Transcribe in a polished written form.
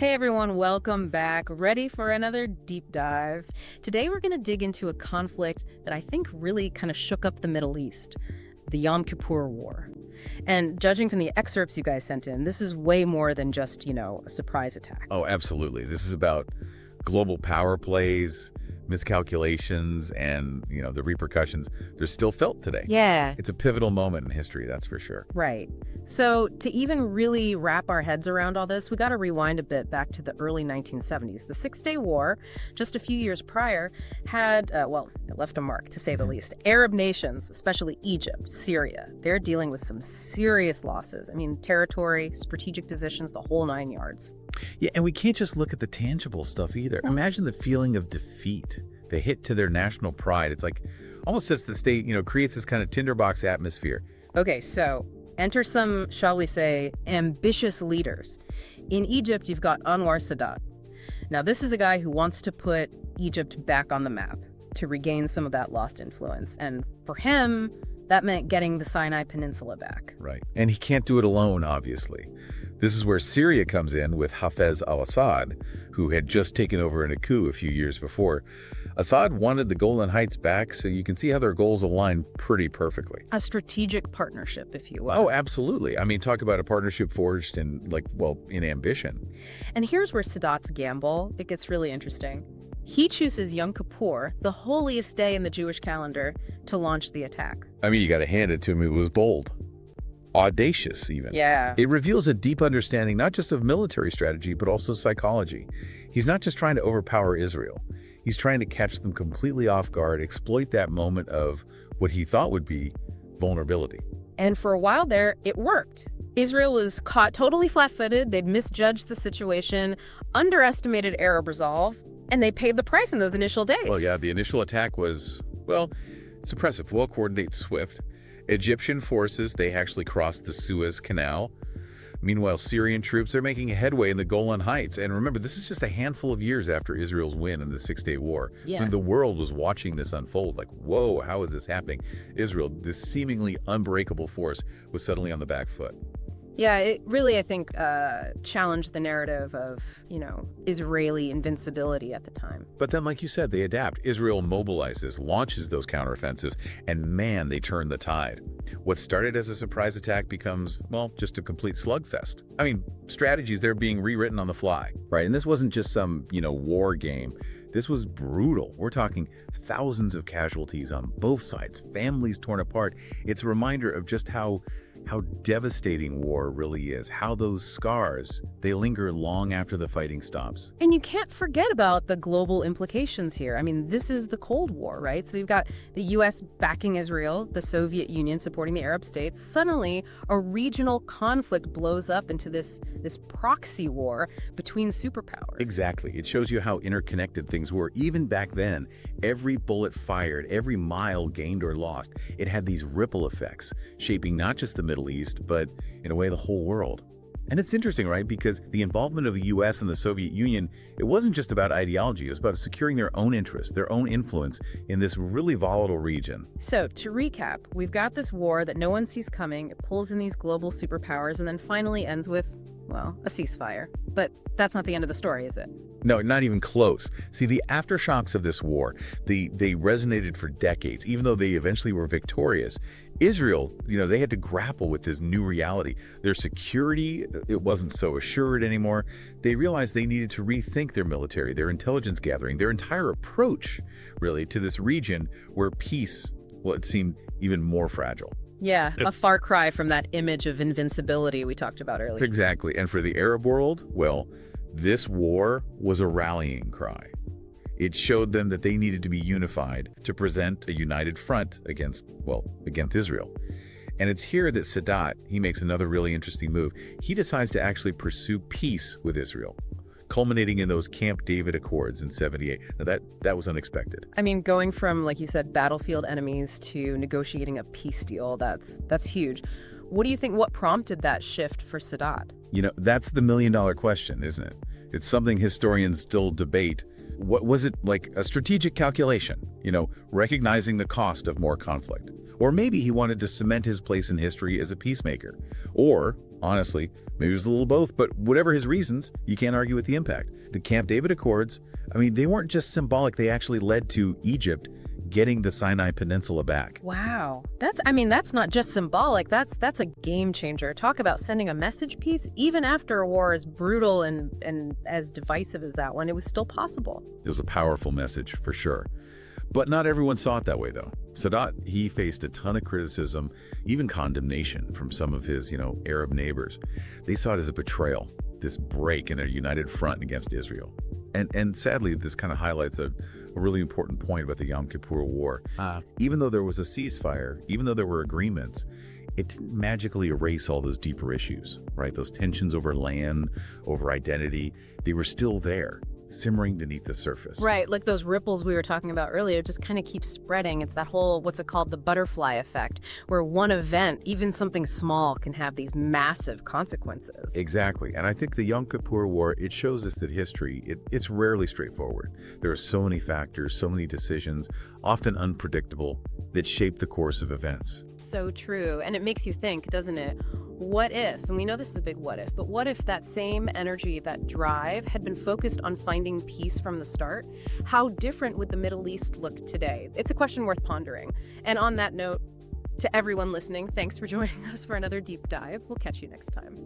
Hey everyone, welcome back. Ready for another deep dive? Today we're going to dig into a conflict that I think really kind of shook up the Middle East, the Yom Kippur War. And judging from the excerpts you guys sent in, this is way more than just, a surprise attack. Oh, absolutely. This is about global power plays, miscalculations, and, the repercussions. They're still felt today. Yeah. It's a pivotal moment in history, that's for sure. Right. So to even really wrap our heads around all this, we got to rewind a bit back to the early 1970s. The Six-Day War, just a few years prior, had, it left a mark, to say the least. Arab nations, especially Egypt, Syria, they're dealing with some serious losses. I mean, territory, strategic positions, the whole nine yards. Yeah, and we can't just look at the tangible stuff either. Imagine the feeling of defeat, the hit to their national pride. It's like, almost sets the state, creates this kind of tinderbox atmosphere. Okay, so enter some, shall we say, ambitious leaders. In Egypt, you've got Anwar Sadat. Now, this is a guy who wants to put Egypt back on the map to regain some of that lost influence. And for him, that meant getting the Sinai Peninsula back. Right. And he can't do it alone, obviously. This is where Syria comes in with Hafez al-Assad, who had just taken over in a coup a few years before. Assad wanted the Golan Heights back, so you can see how their goals align pretty perfectly. A strategic partnership, if you will. Oh, absolutely. I mean, talk about a partnership forged in, in ambition. And here's where Sadat's gamble, it gets really interesting. He chooses Yom Kippur, the holiest day in the Jewish calendar, to launch the attack. I mean, you got to hand it to him. It was bold. Audacious, even. Yeah. It reveals a deep understanding not just of military strategy, but also psychology. He's not just trying to overpower Israel. He's trying to catch them completely off guard, exploit that moment of what he thought would be vulnerability. And for a while there, it worked. Israel was caught totally flat-footed. They'd misjudged the situation, underestimated Arab resolve, and they paid the price in those initial days. Well, yeah, the initial attack was, suppressive, well-coordinated, swift. Egyptian forces, they actually crossed the Suez Canal. Meanwhile, Syrian troops are making headway in the Golan Heights. And remember, this is just a handful of years after Israel's win in the Six-Day War. Yeah. When the world was watching this unfold, like, whoa, how is this happening? Israel, this seemingly unbreakable force, was suddenly on the back foot. Yeah, it really, I think, challenged the narrative of, Israeli invincibility at the time. But then, like you said, they adapt. Israel mobilizes, launches those counteroffensives, and man, they turn the tide. What started as a surprise attack becomes, just a complete slugfest. I mean, strategies, they're being rewritten on the fly, right? And this wasn't just some, war game. This was brutal. We're talking thousands of casualties on both sides, families torn apart. It's a reminder of just how devastating war really is, how those scars, they linger long after the fighting stops. And you can't forget about the global implications here. I mean, this is the Cold War, right? So you've got the U.S. backing Israel, the Soviet Union supporting the Arab states. Suddenly, a regional conflict blows up into this proxy war between superpowers. Exactly. It shows you how interconnected things were. Even back then, every bullet fired, every mile gained or lost, it had these ripple effects, shaping not just the Middle East, but in a way the whole world. And it's interesting, right? Because the involvement of the US and the Soviet Union, it wasn't just about ideology, it was about securing their own interests, their own influence in this really volatile region. So to recap, we've got this war that no one sees coming, it pulls in these global superpowers, and then finally ends with, a ceasefire. But that's not the end of the story, is it? No, not even close. See, the aftershocks of this war, they resonated for decades, even though they eventually were victorious. Israel, they had to grapple with this new reality. Their security, it wasn't so assured anymore. They realized they needed to rethink their military, their intelligence gathering, their entire approach, really, to this region where peace, it seemed even more fragile. Yeah, a far cry from that image of invincibility we talked about earlier. Exactly. And for the Arab world, this war was a rallying cry. It showed them that they needed to be unified to present a united front against Israel. And it's here that Sadat, he makes another really interesting move. He decides to actually pursue peace with Israel, culminating in those Camp David Accords in 78. Now that was unexpected. I mean, going from, like you said, battlefield enemies to negotiating a peace deal, that's huge. What do you think, what prompted that shift for Sadat? That's the million-dollar question, isn't it? It's something historians still debate. What was it, like a strategic calculation, recognizing the cost of more conflict? Or maybe he wanted to cement his place in history as a peacemaker. Or Honestly, maybe it was a little both, but whatever his reasons, you can't argue with the impact. The Camp David Accords, I mean, they weren't just symbolic, they actually led to Egypt getting the Sinai Peninsula back. Wow. That's not just symbolic. That's a game changer. Talk about sending a message piece. Even after a war as brutal and as divisive as that one, it was still possible. It was a powerful message, for sure. But not everyone saw it that way, though. Sadat, he faced a ton of criticism, even condemnation from some of his, Arab neighbors. They saw it as a betrayal, this break in their united front against Israel. And sadly, this kind of highlights a really important point about the Yom Kippur War. Even though there was a ceasefire, even though there were agreements, it didn't magically erase all those deeper issues, right? Those tensions over land, over identity, they were still there, simmering beneath the surface. Right, like those ripples we were talking about earlier just kind of keep spreading. It's that whole, what's it called, the butterfly effect, where one event, even something small, can have these massive consequences. Exactly, and I think the Yom Kippur War, it shows us that history, it's rarely straightforward. There are so many factors, so many decisions, often unpredictable, that shape the course of events. So true, and it makes you think, doesn't it? What if, and we know this is a big what if, but what if that same energy, that drive, had been focused on finding peace from the start? How different would the Middle East look today? It's a question worth pondering. And on that note, to everyone listening, thanks for joining us for another deep dive. We'll catch you next time.